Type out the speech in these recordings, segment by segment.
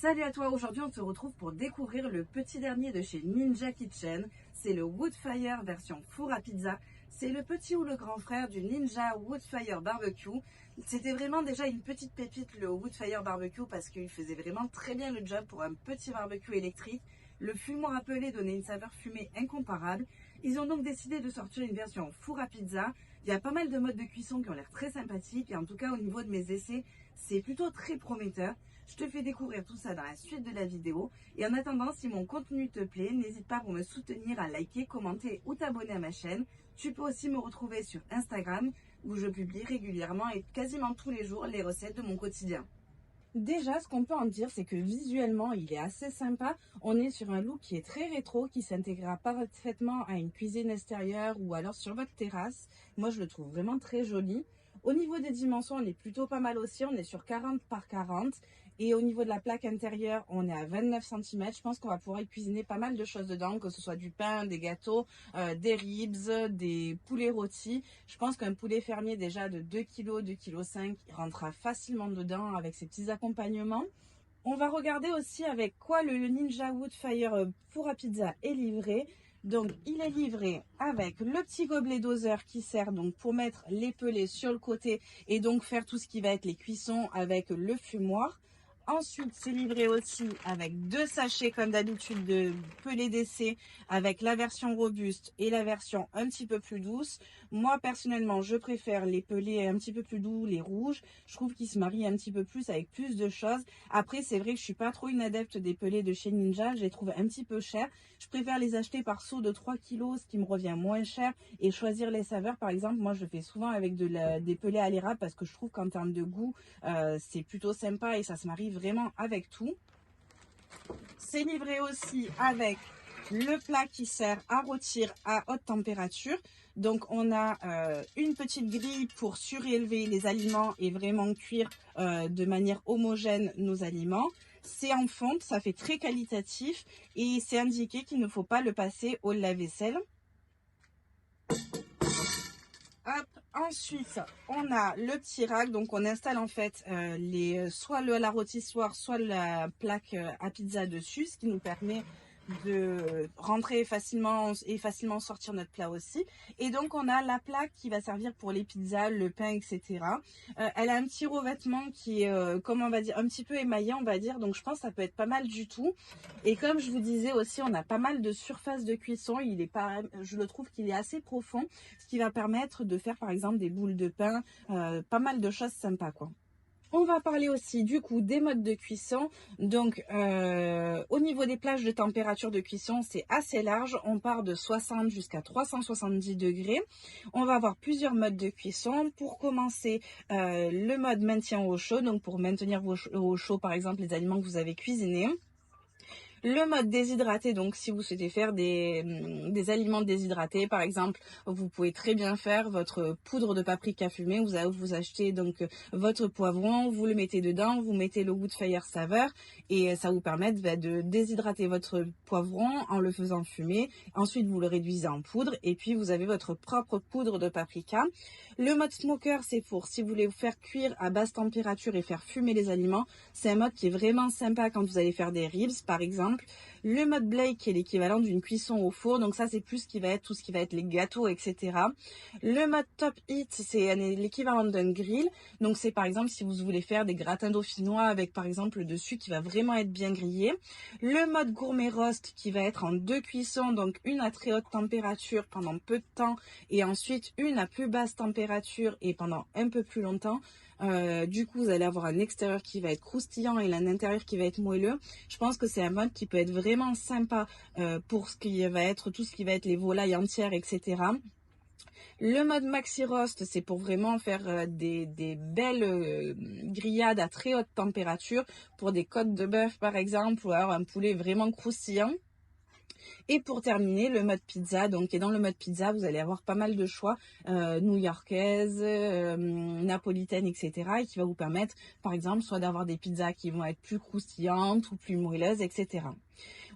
Salut à toi, aujourd'hui on se retrouve pour découvrir le petit dernier de chez Ninja Kitchen. C'est le Woodfire version four à pizza. C'est le petit ou le grand frère du Ninja Woodfire Barbecue. C'était vraiment déjà une petite pépite le Woodfire Barbecue parce qu'il faisait vraiment très bien le job pour un petit barbecue électrique. Le fumoir appelé donnait une saveur fumée incomparable. Ils ont donc décidé de sortir une version four à pizza. Il y a pas mal de modes de cuisson qui ont l'air très sympathiques et en tout cas au niveau de mes essais, c'est plutôt très prometteur. Je te fais découvrir tout ça dans la suite de la vidéo. Et en attendant, si mon contenu te plaît, n'hésite pas pour me soutenir à liker, commenter ou t'abonner à ma chaîne. Tu peux aussi me retrouver sur Instagram où je publie régulièrement et quasiment tous les jours les recettes de mon quotidien. Déjà, ce qu'on peut en dire, c'est que visuellement, il est assez sympa. On est sur un look qui est très rétro, qui s'intégrera parfaitement à une cuisine extérieure ou alors sur votre terrasse. Moi, je le trouve vraiment très joli. Au niveau des dimensions, on est plutôt pas mal aussi. On est sur 40 par 40. Et au niveau de la plaque intérieure, on est à 29 cm. Je pense qu'on va pouvoir y cuisiner pas mal de choses dedans, que ce soit du pain, des gâteaux, des ribs, des poulets rôtis. Je pense qu'un poulet fermier déjà de 2 kg, 2,5 kg, il rentrera facilement dedans avec ses petits accompagnements. On va regarder aussi avec quoi le Ninja Woodfire four à pizza est livré. Donc il est livré avec le petit gobelet doseur qui sert donc pour mettre les pelés sur le côté et donc faire tout ce qui va être les cuissons avec le fumoir. Ensuite, c'est livré aussi avec 2 sachets comme d'habitude de pelés d'essai avec la version robuste et la version un petit peu plus douce. Moi, personnellement, je préfère les pelés un petit peu plus doux, les rouges. Je trouve qu'ils se marient un petit peu plus avec plus de choses. Après, c'est vrai que je suis pas trop une adepte des pelés de chez Ninja. Je les trouve un petit peu chers. Je préfère les acheter par seau de 3 kg, ce qui me revient moins cher. Et choisir les saveurs, par exemple, moi, je le fais souvent avec des pelés à l'érable parce que je trouve qu'en termes de goût, c'est plutôt sympa et ça se marie vraiment avec tout. C'est livré aussi avec le plat qui sert à rôtir à haute température. Donc on a une petite grille pour surélever les aliments et vraiment cuire de manière homogène nos aliments. C'est en fonte, ça fait très qualitatif et c'est indiqué qu'il ne faut pas le passer au lave-vaisselle. Hop. Ensuite, on a le petit rack, donc on installe en fait soit la rôtissoire, soit la plaque à pizza dessus, ce qui nous permet de rentrer facilement et facilement sortir notre plat aussi. Et donc on a la plaque qui va servir pour les pizzas, le pain, etc. Elle a un petit revêtement qui est, comment on va dire, un petit peu émaillé, on va dire. Donc je pense que ça peut être pas mal du tout. Et comme je vous disais aussi, on a pas mal de surface de cuisson. Il est pas, je le trouve qu'il est assez profond, ce qui va permettre de faire par exemple des boules de pain, pas mal de choses sympas quoi. On va parler aussi du coup des modes de cuisson. Donc au niveau des plages de température de cuisson, c'est assez large. On part de 60 jusqu'à 370 degrés. On va avoir plusieurs modes de cuisson. Pour commencer, le mode maintien au chaud, donc pour maintenir au chaud par exemple les aliments que vous avez cuisinés. Le mode déshydraté, donc si vous souhaitez faire des aliments déshydratés, par exemple, vous pouvez très bien faire votre poudre de paprika fumée. Vous achetez donc votre poivron, vous le mettez dedans, vous mettez le Woodfire saveur et ça vous permet de déshydrater votre poivron en le faisant fumer. Ensuite, vous le réduisez en poudre et puis vous avez votre propre poudre de paprika. Le mode smoker, c'est pour si vous voulez vous faire cuire à basse température et faire fumer les aliments. C'est un mode qui est vraiment sympa quand vous allez faire des ribs, par exemple. Le mode Blake qui est l'équivalent d'une cuisson au four, donc ça c'est plus ce qui va être tout ce qui va être les gâteaux, etc. Le mode Top Heat, c'est l'équivalent d'un grill, donc c'est par exemple si vous voulez faire des gratins dauphinois avec par exemple le dessus qui va vraiment être bien grillé. Le mode Gourmet Roast qui va être en 2 cuissons, donc une à très haute température pendant peu de temps et ensuite une à plus basse température et pendant un peu plus longtemps. Du coup vous allez avoir un extérieur qui va être croustillant et un intérieur qui va être moelleux. Je pense que c'est un mode qui peut être vraiment sympa pour ce qui va être tout ce qui va être les volailles entières, etc. Le mode Maxi Roast, c'est pour vraiment faire des belles grillades à très haute température pour des côtes de bœuf par exemple ou alors un poulet vraiment croustillant. Et pour terminer, le mode pizza. Donc, et dans le mode pizza, vous allez avoir pas mal de choix new-yorkaise, napolitaine, etc. Et qui va vous permettre, par exemple, soit d'avoir des pizzas qui vont être plus croustillantes ou plus moelleuses, etc.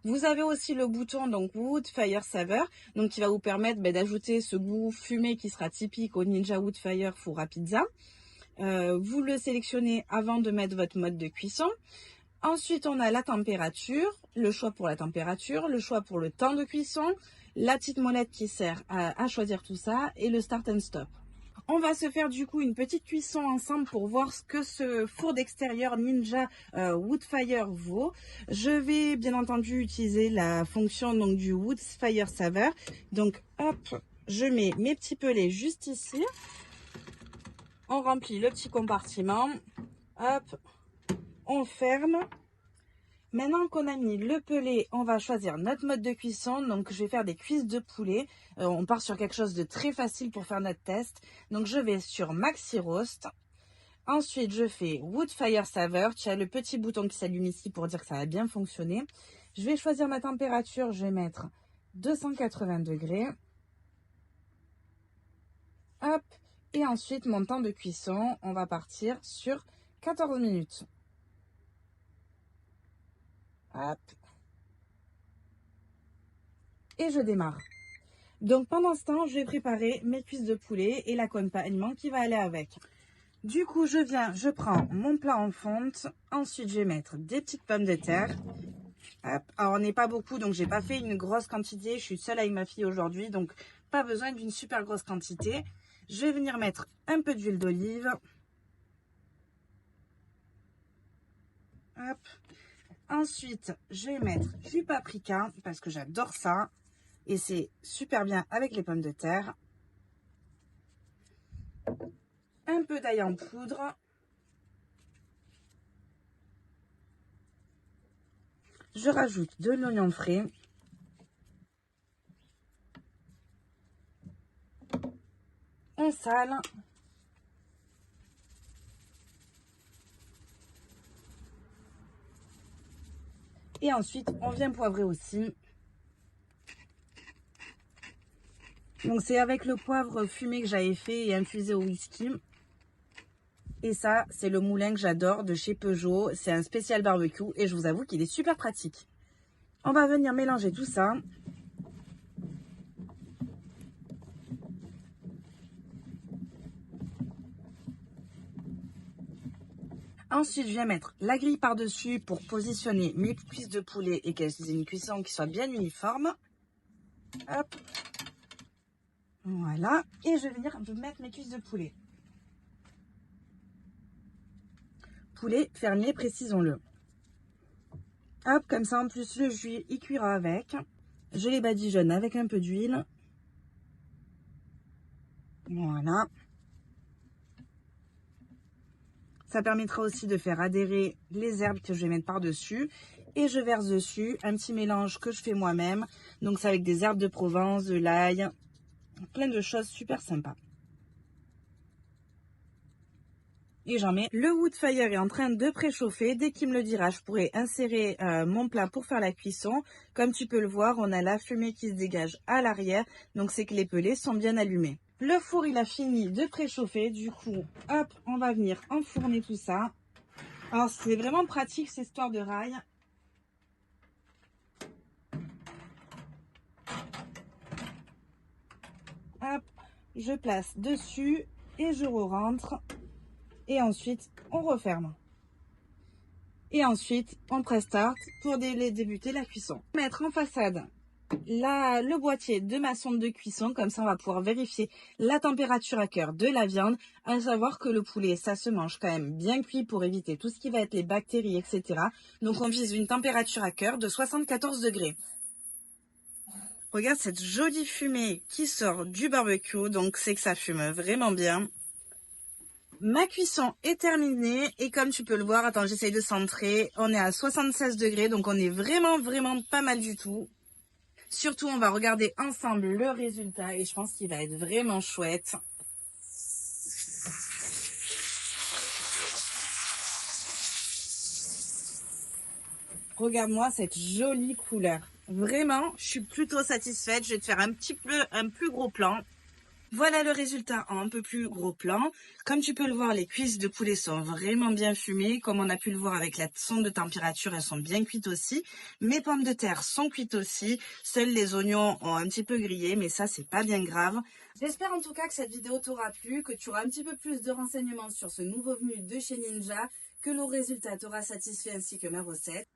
Vous avez aussi le bouton donc Woodfire Savor, donc qui va vous permettre d'ajouter ce goût fumé qui sera typique au Ninja Woodfire four à pizza. Vous le sélectionnez avant de mettre votre mode de cuisson. Ensuite, on a la température, le choix pour la température, le choix pour le temps de cuisson, la petite molette qui sert à choisir tout ça et le start and stop. On va se faire du coup une petite cuisson ensemble pour voir ce que ce four d'extérieur Ninja Woodfire vaut. Je vais bien entendu utiliser la fonction donc du Woodfire Saver. Donc hop, je mets mes petits pellets juste ici. On remplit le petit compartiment. Hop, on ferme. Maintenant qu'on a mis le pellet, on va choisir notre mode de cuisson. Donc, je vais faire des cuisses de poulet. On part sur quelque chose de très facile pour faire notre test. Donc, je vais sur Maxi Roast. Ensuite, je fais Woodfire Saver. Tu as le petit bouton qui s'allume ici pour dire que ça a bien fonctionné. Je vais choisir ma température. Je vais mettre 280 degrés. Hop. Et ensuite, mon temps de cuisson, on va partir sur 14 minutes. Hop. Et je démarre. Donc pendant ce temps, je vais préparer mes cuisses de poulet et l'accompagnement qui va aller avec. Du coup, je prends mon plat en fonte. Ensuite, je vais mettre des petites pommes de terre. Hop. Alors, on n'est pas beaucoup, donc j'ai pas fait une grosse quantité. Je suis seule avec ma fille aujourd'hui, donc pas besoin d'une super grosse quantité. Je vais venir mettre un peu d'huile d'olive. Hop. Ensuite, je vais mettre du paprika parce que j'adore ça. Et c'est super bien avec les pommes de terre. Un peu d'ail en poudre. Je rajoute de l'oignon frais. On sale. Et ensuite, on vient poivrer aussi. Donc, c'est avec le poivre fumé que j'avais fait et infusé au whisky. Et ça, c'est le moulin que j'adore de chez Peugeot. C'est un spécial barbecue et je vous avoue qu'il est super pratique. On va venir mélanger tout ça. Ensuite, je viens mettre la grille par-dessus pour positionner mes cuisses de poulet et qu'elles aient une cuisson qui soit bien uniforme. Hop. Voilà. Et je vais venir mettre mes cuisses de poulet. Poulet fermier, précisons-le. Hop, comme ça, en plus, le jus, il cuira avec. Je les badigeonne avec un peu d'huile. Voilà. Ça permettra aussi de faire adhérer les herbes que je vais mettre par-dessus. Et je verse dessus un petit mélange que je fais moi-même. Donc, c'est avec des herbes de Provence, de l'ail, plein de choses super sympas. Et j'en mets. Le Woodfire est en train de préchauffer. Dès qu'il me le dira, je pourrai insérer mon plat pour faire la cuisson. Comme tu peux le voir, on a la fumée qui se dégage à l'arrière. Donc, c'est que les pellets sont bien allumés. Le four, il a fini de préchauffer. Du coup, hop, on va venir enfourner tout ça. Alors, c'est vraiment pratique, cette histoire de rail. Hop, je place dessus et je re-rentre. Et ensuite, on referme. Et ensuite, on presse start pour débuter la cuisson. Mettre en façade le boîtier de ma sonde de cuisson. Comme ça, on va pouvoir vérifier la température à cœur de la viande. À savoir que le poulet, ça se mange quand même bien cuit pour éviter tout ce qui va être les bactéries, etc. Donc, on vise une température à cœur de 74 degrés. Regarde cette jolie fumée qui sort du barbecue. Donc, c'est que ça fume vraiment bien. Ma cuisson est terminée et comme tu peux le voir, attends, j'essaye de centrer. On est à 76 degrés, donc on est vraiment pas mal du tout. Surtout, on va regarder ensemble le résultat et je pense qu'il va être vraiment chouette. Regarde-moi cette jolie couleur. Vraiment, je suis plutôt satisfaite. Je vais te faire un plus gros plan. Voilà le résultat en un peu plus gros plan. Comme tu peux le voir, les cuisses de poulet sont vraiment bien fumées. Comme on a pu le voir avec la sonde de température, elles sont bien cuites aussi. Mes pommes de terre sont cuites aussi. Seuls les oignons ont un petit peu grillé, mais ça, c'est pas bien grave. J'espère en tout cas que cette vidéo t'aura plu, que tu auras un petit peu plus de renseignements sur ce nouveau venu de chez Ninja, que le résultat t'aura satisfait ainsi que ma recette.